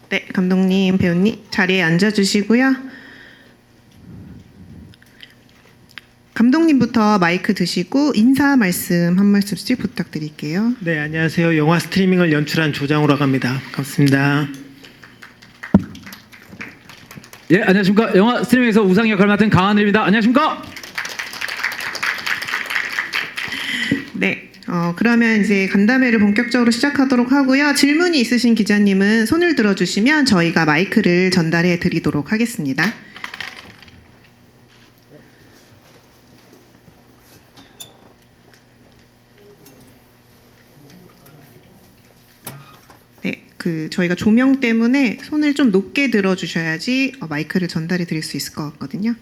네, 감독님, 배우님 자리에 앉아주시고요. 감독님부터 마이크 드시고 인사 말씀 한 말씀씩 부탁드릴게요. 네, 안녕하세요. 영화 스트리밍을 연출한 조장우라고 합니다. 반갑습니다. 예, 안녕하십니까. 영화 스트리밍에서 우상 역할을 맡은 강하늘입니다. 안녕하십니까. 네, 그러면 이제 간담회를 본격적으로 시작하도록 하고요. 질문이 있으신 기자님은 손을 들어주시면 저희가 마이크를 전달해 드리도록 하겠습니다. 네, 저희가 조명 때문에 손을 좀 높게 들어주셔야지 마이크를 전달해 드릴 수 있을 것 같거든요.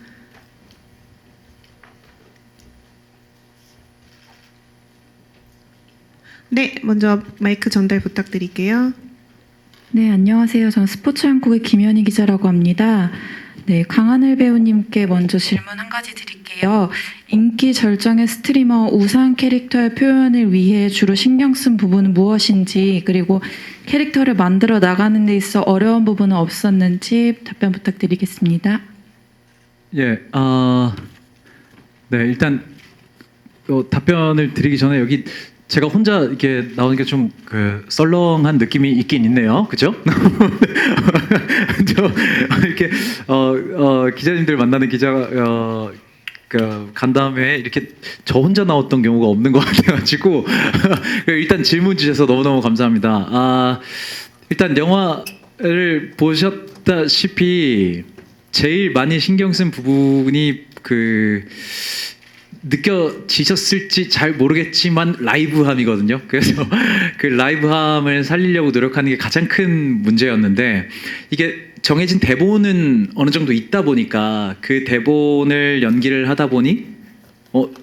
네, 먼저 마이크 전달 부탁드릴게요. 네, 안녕하세요. 저는 스포츠 한국의 김현희 기자라고 합니다. 네, 강하늘 배우님께 먼저 질문 한 가지 드릴게요. 인기 절정의 스트리머 우상 캐릭터의 표현을 위해 주로 신경 쓴 부분은 무엇인지, 그리고 캐릭터를 만들어 나가는 데 있어 어려운 부분은 없었는지 답변 부탁드리겠습니다. 예, 네, 일단 답변을 드리기 전에 여기 제가 혼자 이렇게 나오는 게 좀 썰렁한 느낌이 있긴 있네요, 그죠? 저 이렇게 기자님들 만나는 기자가 간담회에 이렇게 저 혼자 나왔던 경우가 없는 것 같아가지고 일단 질문 주셔서 너무너무 감사합니다. 일단 영화를 보셨다시피 제일 많이 신경 쓴 부분이 느껴지셨을지 잘 모르겠지만 라이브함이거든요. 그래서 그 라이브함을 살리려고 노력하는 게 가장 큰 문제였는데, 이게 정해진 대본은 어느 정도 있다 보니까 그 대본을 연기를 하다 보니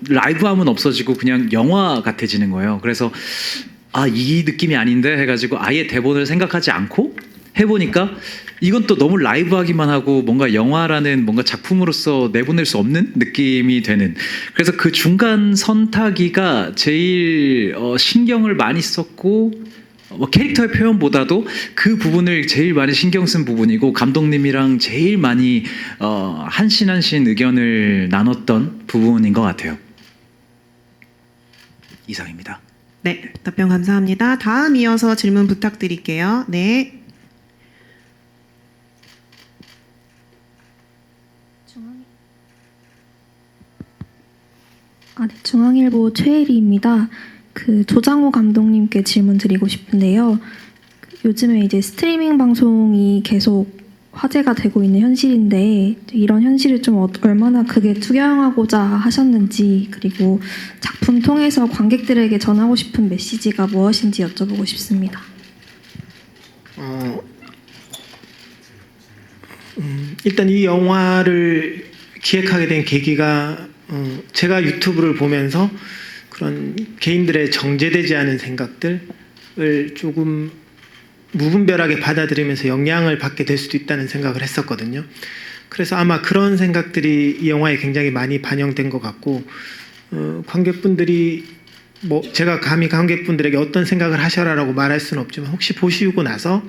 라이브함은 없어지고 그냥 영화 같아지는 거예요. 그래서 이 느낌이 아닌데 해가지고 아예 대본을 생각하지 않고 해보니까 이건 또 너무 라이브하기만 하고 뭔가 영화라는 뭔가 작품으로서 내보낼 수 없는 느낌이 되는, 그래서 그 중간 선타기가 제일 신경을 많이 썼고, 캐릭터의 표현보다도 그 부분을 제일 많이 신경 쓴 부분이고, 감독님이랑 제일 많이 한신 한신 의견을 나눴던 부분인 것 같아요. 이상입니다. 네, 답변 감사합니다. 다음 이어서 질문 부탁드릴게요. 네. 네, 중앙일보 최혜리입니다. 조장호 감독님께 질문 드리고 싶은데요. 요즘에 이제 스트리밍 방송이 계속 화제가 되고 있는 현실인데, 이런 현실을 좀 얼마나 크게 투영하고자 하셨는지, 그리고 작품 통해서 관객들에게 전하고 싶은 메시지가 무엇인지 여쭤보고 싶습니다. 일단 이 영화를 기획하게 된 계기가 제가 유튜브를 보면서 그런 개인들의 정제되지 않은 생각들을 조금 무분별하게 받아들이면서 영향을 받게 될 수도 있다는 생각을 했었거든요. 그래서 아마 그런 생각들이 이 영화에 굉장히 많이 반영된 것 같고, 관객분들이 제가 감히 관객분들에게 어떤 생각을 하셔라라고 말할 수는 없지만, 혹시 보시고 나서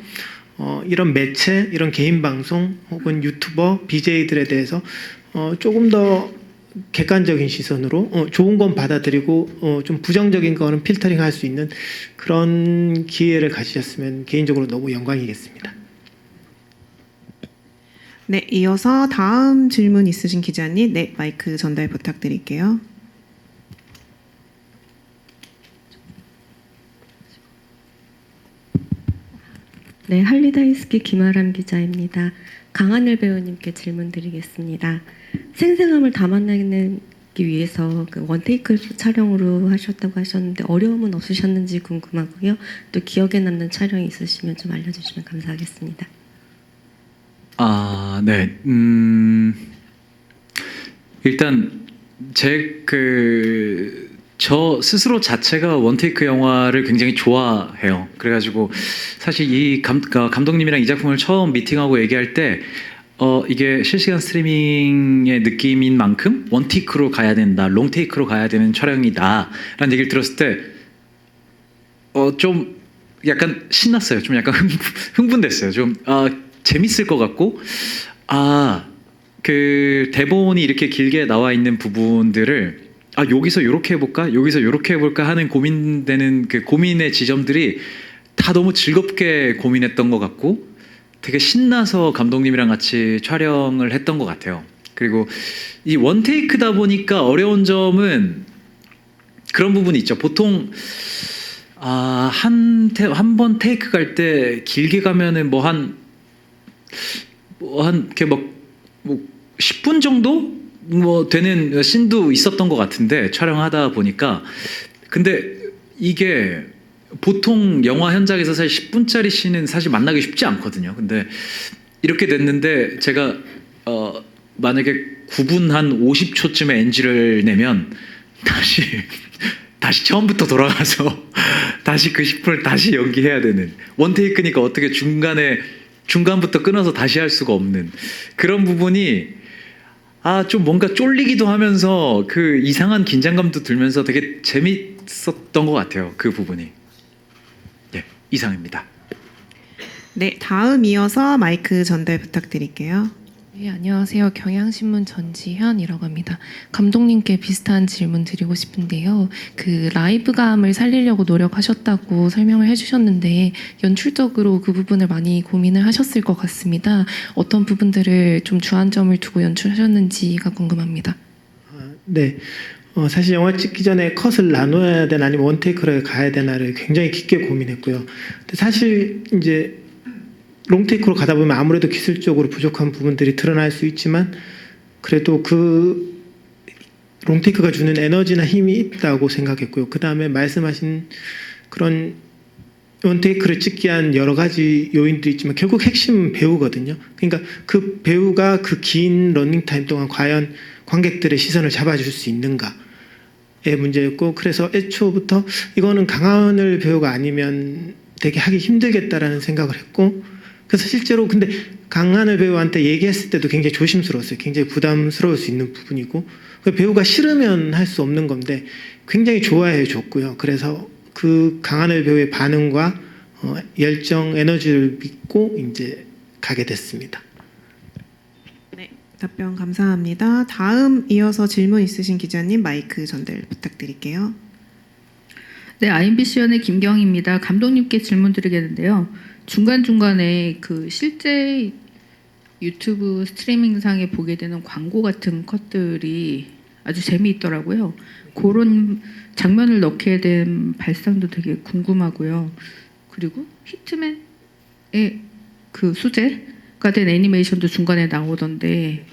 이런 매체, 이런 개인 방송 혹은 유튜버, BJ들에 대해서 조금 더 객관적인 시선으로 좋은 건 받아들이고 좀 부정적인 거는 필터링할 수 있는 그런 기회를 가지셨으면 개인적으로 너무 영광이겠습니다. 네, 이어서 다음 질문 있으신 기자님, 네, 마이크 전달 부탁드릴게요. 네, 할리다이스키 김아람 기자입니다. 강하늘 배우님께 질문 드리겠습니다. 생생함을 담아내기 위해서 원테이크 촬영으로 하셨다고 하셨는데 어려움은 없으셨는지 궁금하고요. 또 기억에 남는 촬영이 있으시면 좀 알려주시면 감사하겠습니다. 네. 일단 저 스스로 자체가 원테이크 영화를 굉장히 좋아해요. 그래가지고 사실 이 감독님이랑 이 작품을 처음 미팅하고 얘기할 때 이게 실시간 스트리밍의 느낌인 만큼 원테이크로 가야 된다, 롱테이크로 가야 되는 촬영이다 라는 얘기를 들었을 때 좀 약간 신났어요. 좀 약간 흥분됐어요. 좀 재밌을 것 같고 그 대본이 이렇게 길게 나와 있는 부분들을 여기서 이렇게 해볼까? 여기서 이렇게 해볼까? 하는 고민되는 그 고민의 지점들이 다 너무 즐겁게 고민했던 것 같고 되게 신나서 감독님이랑 같이 촬영을 했던 것 같아요. 그리고 이 원테이크다 보니까 어려운 점은 그런 부분이 있죠. 보통 한 번 테이크 갈 때 길게 가면은 이렇게 뭐 10분 정도 되는 씬도 있었던 것 같은데 촬영하다 보니까 근데 이게 보통 영화 현장에서 사실 10분짜리 씬은 사실 만나기 쉽지 않거든요. 근데 이렇게 됐는데 제가 만약에 9분 한 50초쯤에 NG를 내면 다시 처음부터 돌아가서 다시 그 10분을 다시 연기해야 되는 원테이크니까 어떻게 중간부터 끊어서 다시 할 수가 없는 그런 부분이 좀 뭔가 쫄리기도 하면서 그 이상한 긴장감도 들면서 되게 재밌었던 것 같아요. 그 부분이. 이상입니다. 네, 다음 이어서 마이크 전달 부탁드릴게요. 네, 안녕하세요. 경향신문 전지현이라고 합니다. 감독님께 비슷한 질문 드리고 싶은데요. 그 라이브감을 살리려고 노력하셨다고 설명을 해주셨는데 연출적으로 그 부분을 많이 고민을 하셨을 것 같습니다. 어떤 부분들을 좀 주안점을 두고 연출하셨는지가 궁금합니다. 네. 사실 영화 찍기 전에 컷을 나눠야 되나 아니면 원테이크로 가야 되나를 굉장히 깊게 고민했고요. 근데 사실 이제 롱테이크로 가다 보면 아무래도 기술적으로 부족한 부분들이 드러날 수 있지만 그래도 그 롱테이크가 주는 에너지나 힘이 있다고 생각했고요. 그 다음에 말씀하신 그런 원테이크를 찍기 위한 여러 가지 요인도 있지만 결국 핵심은 배우거든요. 그러니까 그 배우가 그 긴 러닝타임 동안 과연 관객들의 시선을 잡아줄 수 있는가의 문제였고 그래서 애초부터 이거는 강하늘 배우가 아니면 되게 하기 힘들겠다라는 생각을 했고 그래서 실제로 근데 강하늘 배우한테 얘기했을 때도 굉장히 조심스러웠어요. 굉장히 부담스러울 수 있는 부분이고 배우가 싫으면 할 수 없는 건데 굉장히 좋아해 줬고요. 그래서 그 강하늘 배우의 반응과 열정, 에너지를 믿고 이제 가게 됐습니다. 네, 답변 감사합니다. 다음 이어서 질문 있으신 기자님 마이크 전달 부탁드릴게요. 네, IMBC연의 김경입니다. 감독님께 질문 드리겠는데요. 중간중간에 그 실제 유튜브 스트리밍상에 보게 되는 광고 같은 컷들이 아주 재미있더라고요. 그런 장면을 넣게 된 발상도 되게 궁금하고요. 그리고 히트맨의 그 소재가 된 애니메이션도 중간에 나오던데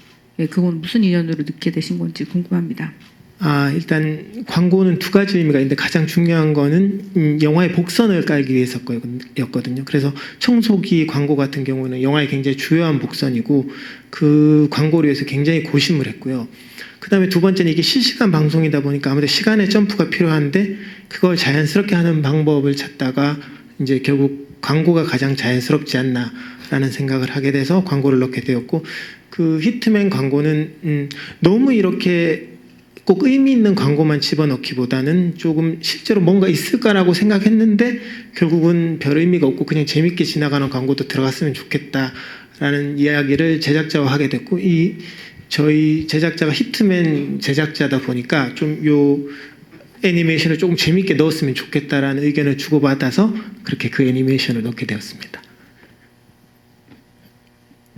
그건 무슨 인연으로 넣게 되신 건지 궁금합니다. 일단 광고는 두 가지 의미가 있는데 가장 중요한 거는 영화의 복선을 깔기 위해서였거든요. 그래서 청소기 광고 같은 경우는 영화의 굉장히 주요한 복선이고 그 광고를 위해서 굉장히 고심을 했고요. 그 다음에 두 번째는 이게 실시간 방송이다 보니까 아무래도 시간의 점프가 필요한데 그걸 자연스럽게 하는 방법을 찾다가 이제 결국 광고가 가장 자연스럽지 않나라는 생각을 하게 돼서 광고를 넣게 되었고 그 히트맨 광고는 너무 이렇게 꼭 의미 있는 광고만 집어넣기보다는 조금 실제로 뭔가 있을까라고 생각했는데 결국은 별 의미가 없고 그냥 재밌게 지나가는 광고도 들어갔으면 좋겠다라는 이야기를 제작자와 하게 됐고 저희 제작자가 히트맨 제작자다 보니까 좀 요 애니메이션을 조금 재밌게 넣었으면 좋겠다라는 의견을 주고받아서 그렇게 그 애니메이션을 넣게 되었습니다.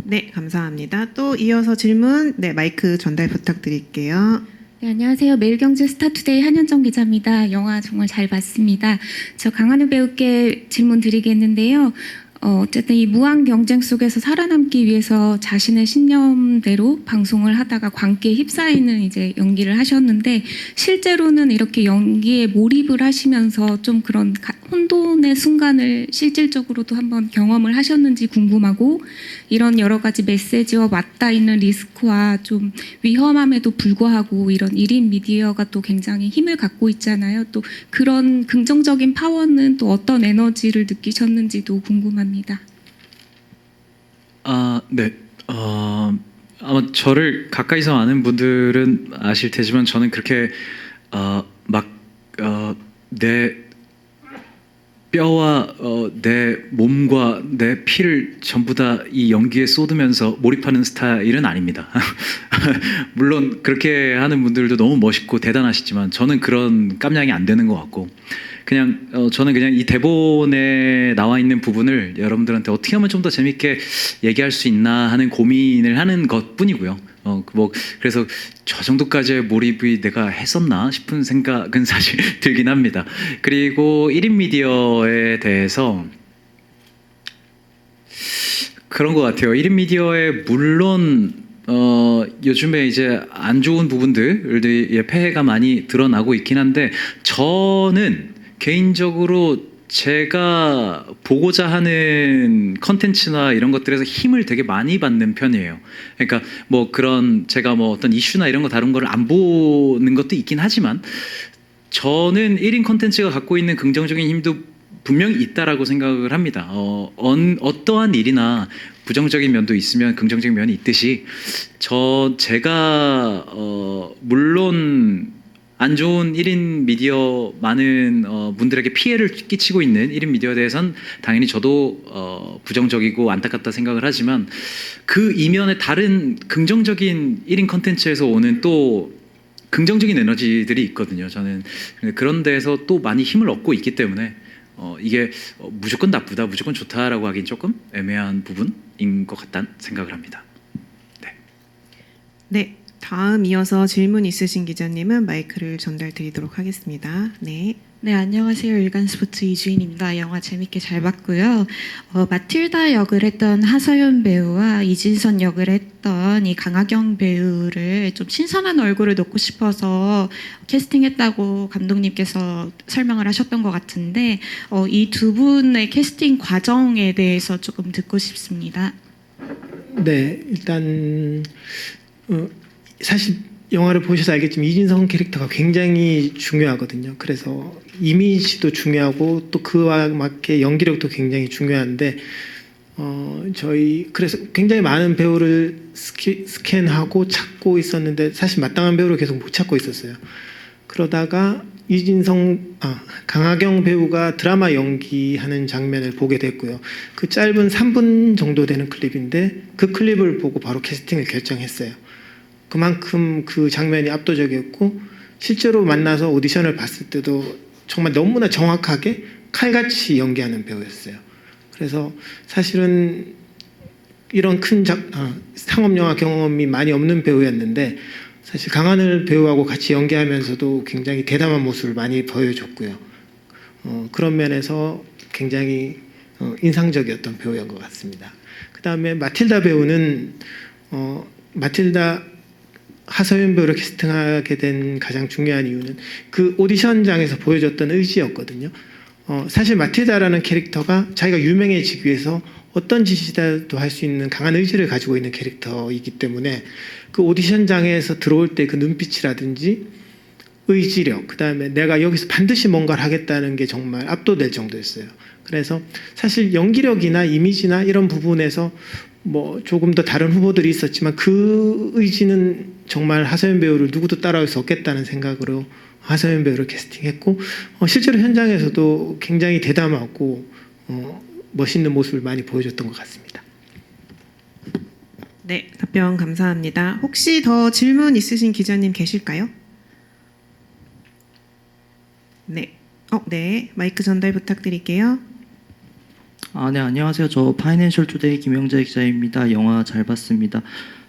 네, 감사합니다. 또 이어서 질문 마이크 전달 부탁드릴게요. 네, 안녕하세요. 매일경제 스타투데이 한현정 기자입니다. 영화 정말 잘 봤습니다. 저 강하늘 배우께 질문 드리겠는데요. 어쨌든 이 무한 경쟁 속에서 살아남기 위해서 자신의 신념대로 방송을 하다가 광기에 휩싸이는 이제 연기를 하셨는데 실제로는 이렇게 연기에 몰입을 하시면서 좀 그런 혼돈의 순간을 실질적으로도 한번 경험을 하셨는지 궁금하고 이런 여러 가지 메시지와 맞닿아 있는 리스크와 좀 위험함에도 불구하고 이런 1인 미디어가 또 굉장히 힘을 갖고 있잖아요. 또 그런 긍정적인 파워는 또 어떤 에너지를 느끼셨는지도 궁금합니다. 네. 아마 저를 가까이서 아는 분들은 아실 테지만 저는 그렇게 내 뼈와 내 몸과 내 피를 전부 다 이 연기에 쏟으면서 몰입하는 스타일은 아닙니다. 물론 그렇게 하는 분들도 너무 멋있고 대단하시지만 저는 그런 깜냥이 안 되는 것 같고 그냥 저는 그냥 이 대본에 나와 있는 부분을 여러분들한테 어떻게 하면 좀 더 재밌게 얘기할 수 있나 하는 고민을 하는 것뿐이고요. 뭐 그래서 저 정도까지의 몰입이 내가 했었나 싶은 생각은 사실 들긴 합니다. 그리고 1인 미디어에 대해서 그런 것 같아요. 1인 미디어에 물론 요즘에 이제 안 좋은 부분들의 폐해가 많이 드러나고 있긴 한데 저는 개인적으로 제가 보고자 하는 컨텐츠나 이런 것들에서 힘을 되게 많이 받는 편이에요. 그러니까 뭐 그런 제가 뭐 어떤 이슈나 이런 거 다룬 거를 안 보는 것도 있긴 하지만 저는 1인 컨텐츠가 갖고 있는 긍정적인 힘도 분명히 있다라고 생각을 합니다. 어떠한 일이나 부정적인 면도 있으면 긍정적인 면이 있듯이 제가 물론 안 좋은 1인 미디어 많은 분들에게 피해를 끼치고 있는 1인 미디어에 대해서는 당연히 저도 부정적이고 안타깝다 생각을 하지만 그 이면에 다른 긍정적인 1인 컨텐츠에서 오는 또 긍정적인 에너지들이 있거든요. 저는 그런 데에서 또 많이 힘을 얻고 있기 때문에 이게 무조건 나쁘다, 무조건 좋다라고 하긴 조금 애매한 부분인 것 같다는 생각을 합니다. 네, 다음 이어서 질문 있으신 기자님은 마이크를 전달 드리도록 하겠습니다. 네. 네, 안녕하세요. 일간스포츠 이주인입니다. 영화 재밌게 잘 봤고요. 마틸다 역을 했던 하서연 배우와 이진선 역을 했던 이 강하경 배우를 좀 신선한 얼굴을 놓고 싶어서 캐스팅했다고 감독님께서 설명을 하셨던 것 같은데 이 두 분의 캐스팅 과정에 대해서 조금 듣고 싶습니다. 네, 일단 사실 영화를 보셔서 알겠지만 이진성 캐릭터가 굉장히 중요하거든요. 그래서 이미지도 중요하고 또 그와 맞게 연기력도 굉장히 중요한데 저희 그래서 굉장히 많은 배우를 스캔하고 찾고 있었는데 사실 마땅한 배우를 계속 못 찾고 있었어요. 그러다가 강하경 배우가 드라마 연기하는 장면을 보게 됐고요. 그 짧은 3분 정도 되는 클립인데 그 클립을 보고 바로 캐스팅을 결정했어요. 그만큼 그 장면이 압도적이었고 실제로 만나서 오디션을 봤을 때도 정말 너무나 정확하게 칼같이 연기하는 배우였어요. 그래서 사실은 이런 큰 상업영화 경험이 많이 없는 배우였는데 사실 강하늘 배우하고 같이 연기하면서도 굉장히 대담한 모습을 많이 보여줬고요. 그런 면에서 굉장히 인상적이었던 배우인 것 같습니다. 그 다음에 마틸다 배우는 마틸다 하서연 배우를 캐스팅하게 된 가장 중요한 이유는 그 오디션장에서 보여줬던 의지였거든요. 사실 마틸다라는 캐릭터가 자기가 유명해지기 위해서 어떤 짓이라도 할 수 있는 강한 의지를 가지고 있는 캐릭터이기 때문에 그 오디션장에서 들어올 때 그 눈빛이라든지 의지력, 그 다음에 내가 여기서 반드시 뭔가를 하겠다는 게 정말 압도될 정도였어요. 그래서 사실 연기력이나 이미지나 이런 부분에서 뭐 조금 더 다른 후보들이 있었지만 그 의지는 정말 하서연 배우를 누구도 따라올 수 없겠다는 생각으로 하서연 배우를 캐스팅했고 실제로 현장에서도 굉장히 대담하고 멋있는 모습을 많이 보여줬던 것 같습니다. 네, 답변 감사합니다. 혹시 더 질문 있으신 기자님 계실까요? 네, 네, 마이크 전달 부탁드릴게요. 네, 안녕하세요. 저 파이낸셜 투데이 김영재 기자입니다. 영화 잘 봤습니다.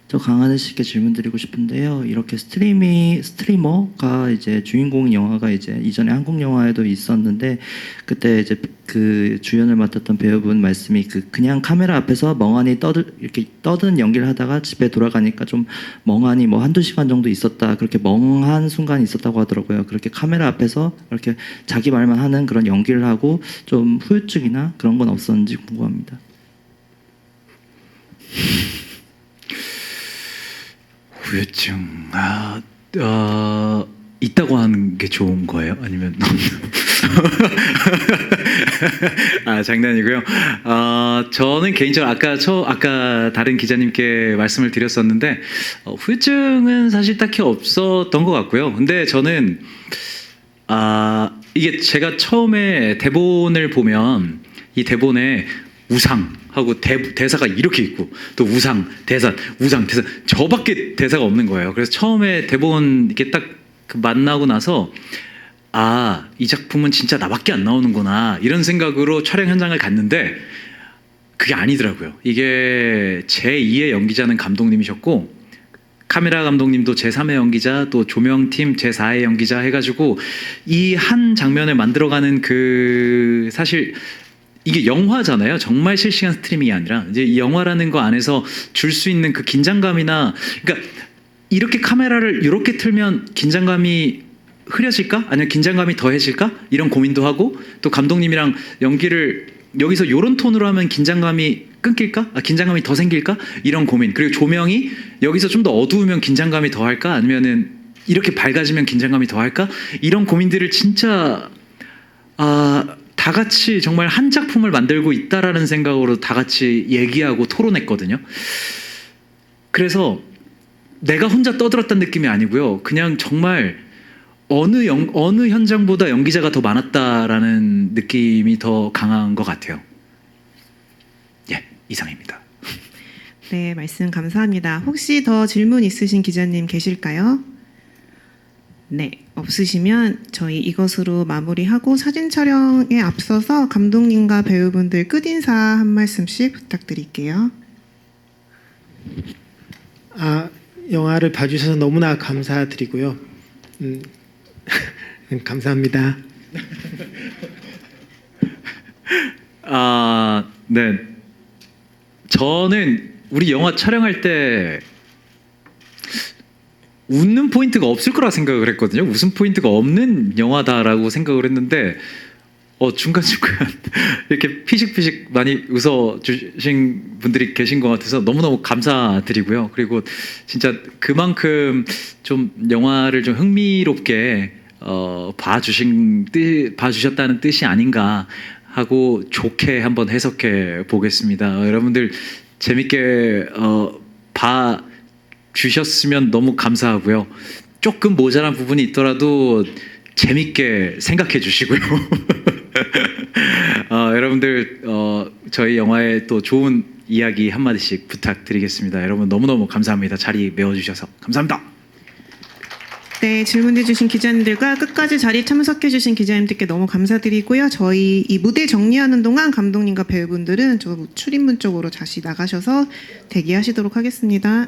저 강하늘 씨께 질문 드리고 싶은데요. 이렇게 스트리머가 이제 주인공인 영화가 이제 이전에 한국 영화에도 있었는데 그때 이제 그 주연을 맡았던 배우분 말씀이 그냥 카메라 앞에서 멍하니 이렇게 떠드는 연기를 하다가 집에 돌아가니까 좀 멍하니 뭐 한두 시간 정도 있었다. 그렇게 멍한 순간이 있었다고 하더라고요. 그렇게 카메라 앞에서 이렇게 자기 말만 하는 그런 연기를 하고 좀 후유증이나 그런 건 없었는지 궁금합니다. 후유증 있다고 하는 게 좋은 거예요? 아니면 장난이고요. 저는 개인적으로 아까 다른 기자님께 말씀을 드렸었는데 후유증은 사실 딱히 없었던 것 같고요. 근데 저는 이게 제가 처음에 대본을 보면 이 대본에 우상하고 대사가 이렇게 있고 또 우상, 대사, 저밖에 대사가 없는 거예요. 그래서 처음에 대본 이렇게 딱 만나고 나서 아, 이 작품은 진짜 나밖에 안 나오는구나 이런 생각으로 촬영 현장을 갔는데 그게 아니더라고요. 이게 제2의 연기자는 감독님이셨고 카메라 감독님도 제3의 연기자, 또 조명팀 제4의 연기자 해가지고 이 한 장면을 만들어가는 그 사실 이게 영화잖아요. 정말 실시간 스트리밍이 아니라 이제 이 영화라는 거 안에서 줄 수 있는 그 긴장감이나 그러니까 이렇게 카메라를 이렇게 틀면 긴장감이 흐려질까? 아니면 긴장감이 더해질까? 이런 고민도 하고 또 감독님이랑 연기를 여기서 이런 톤으로 하면 긴장감이 끊길까? 긴장감이 더 생길까? 이런 고민. 그리고 조명이 여기서 좀 더 어두우면 긴장감이 더할까? 아니면은 이렇게 밝아지면 긴장감이 더할까? 이런 고민들을 진짜 다 같이 정말 한 작품을 만들고 있다라는 생각으로 다 같이 얘기하고 토론했거든요. 그래서 내가 혼자 떠들었다는 느낌이 아니고요. 그냥 정말 어느 현장보다 연기자가 더 많았다라는 느낌이 더 강한 것 같아요. 예, 이상입니다. 네, 말씀 감사합니다. 혹시 더 질문 있으신 기자님 계실까요? 네, 없으시면 저희 이것으로 마무리하고 사진 촬영에 앞서서 감독님과 배우분들 끝인사 한 말씀씩 부탁드릴게요. 영화를 봐주셔서 너무나 감사드리고요. 감사합니다. 네. 저는 우리 영화 촬영할 때 웃는 포인트가 없을 거라 생각을 했거든요. 웃음 포인트가 없는 영화다라고 생각을 했는데 중간중간 이렇게 피식피식 많이 웃어주신 분들이 계신 것 같아서 너무너무 감사드리고요. 그리고 진짜 그만큼 좀 영화를 좀 흥미롭게 봐주셨다는 뜻이 아닌가 하고 좋게 한번 해석해 보겠습니다. 여러분들 재밌게 봐주셨으면 너무 감사하고요. 조금 모자란 부분이 있더라도 재밌게 생각해 주시고요. 여러분들 저희 영화에 또 좋은 이야기 한마디씩 부탁드리겠습니다. 여러분 너무너무 감사합니다. 자리 메워주셔서 감사합니다. 네, 질문해 주신 기자님들과 끝까지 자리 참석해 주신 기자님들께 너무 감사드리고요. 저희 이 무대 정리하는 동안 감독님과 배우분들은 저 출입문 쪽으로 다시 나가셔서 대기하시도록 하겠습니다.